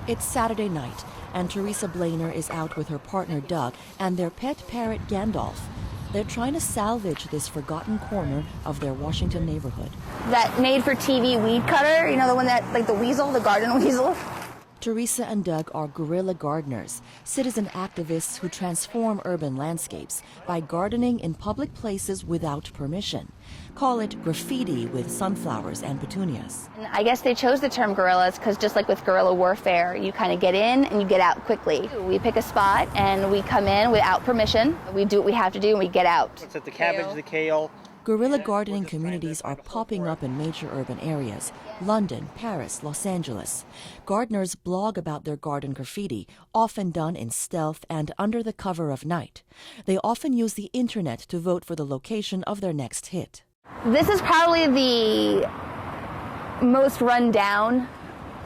It's Saturday night, and Teresa Blainer is out with her partner Doug and their pet parrot Gandalf. They're trying to salvage this forgotten corner of their Washington neighborhood. That made-for-TV weed cutter, you know, the one that, like the weasel, the garden weasel? Teresa and Doug are guerrilla gardeners, citizen activists who transform urban landscapes by gardening in public places without permission. Call it graffiti with sunflowers and petunias. And I guess they chose the term guerrillas because just like with guerrilla warfare, you kind of get in and you get out quickly. We pick a spot and we come in without permission. We do what we have to do and we get out. It's the cabbage, the kale. Guerrilla gardening communities are popping up in major urban areas: London, Paris, Los Angeles. Gardeners blog about their garden graffiti, often done in stealth and under the cover of night. They often use the internet to vote for the location of their next hit. This is probably the most run-down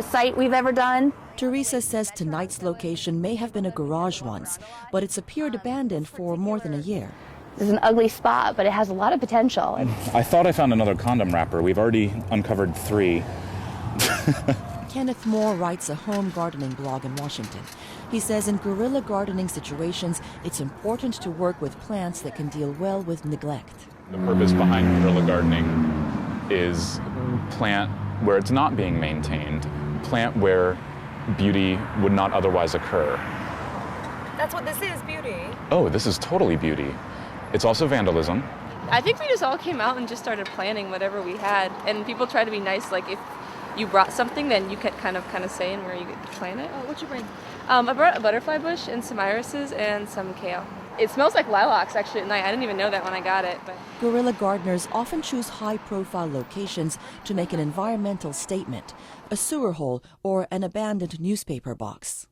site we've ever done. Teresa says tonight's location may have been a garage once, but it's appeared abandoned for more than a year. This is an ugly spot, but it has a lot of potential. I thought I found another condom wrapper. We've already uncovered 3. Kenneth Moore writes a home gardening blog in Washington. He says in guerrilla gardening situations, it's important to work with plants that can deal well with neglect. The purpose behind guerrilla gardening is plant where it's not being maintained, plant where beauty would not otherwise occur. That's what this is, beauty. Oh, this is totally beauty. It's also vandalism. I think we just all came out and just started planting whatever we had. And people try to be nice, like if you brought something, then you could kind of say in where you get to plant it. Oh, what'd you bring? I brought a butterfly bush and some irises and some kale. It smells like lilacs actually at night. I didn't even know that when I got it. But guerrilla gardeners often choose high-profile locations to make an environmental statement, a sewer hole or an abandoned newspaper box.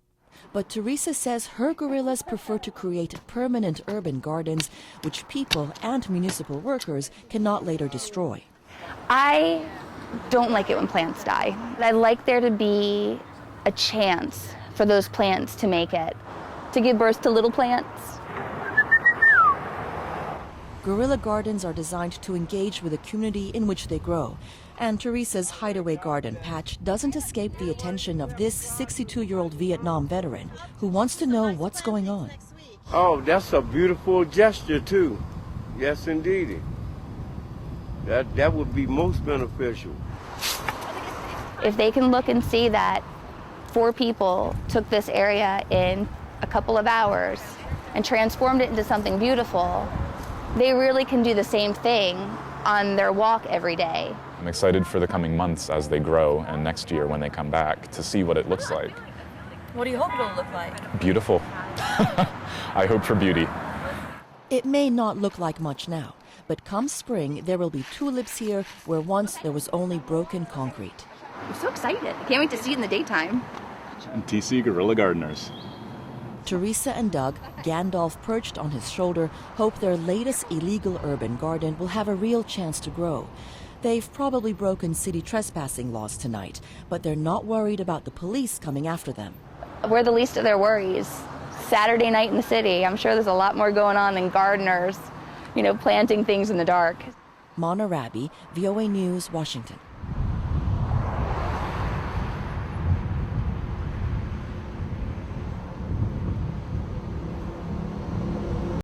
But Teresa says her guerrillas prefer to create permanent urban gardens which people and municipal workers cannot later destroy. I don't like it when plants die. I like there to be a chance for those plants to make it, to give birth to little plants. Guerrilla gardens are designed to engage with the community in which they grow. And Teresa's hideaway garden patch doesn't escape the attention of this 62-year-old Vietnam veteran who wants to know what's going on. Oh, that's a beautiful gesture, too. Yes, indeed. That would be most beneficial. If they can look and see that 4 people took this area in a couple of hours and transformed it into something beautiful, they really can do the same thing on their walk every day. I'm excited for the coming months as they grow and next year when they come back to see what it looks like. what do you hope it'll look like? Beautiful. I hope for beauty. It may not look like much now, but come spring, there will be tulips here where once there was only broken concrete. I'm so excited. I can't wait to see it in the daytime. TC Guerrilla Gardeners. Teresa and Doug, Gandalf perched on his shoulder, hope their latest illegal urban garden will have a real chance to grow. They've probably broken city trespassing laws tonight, but they're not worried about the police coming after them. We're the least of their worries. Saturday night in the city, I'm sure there's a lot more going on than gardeners, planting things in the dark. Mona Rabi, VOA News, Washington.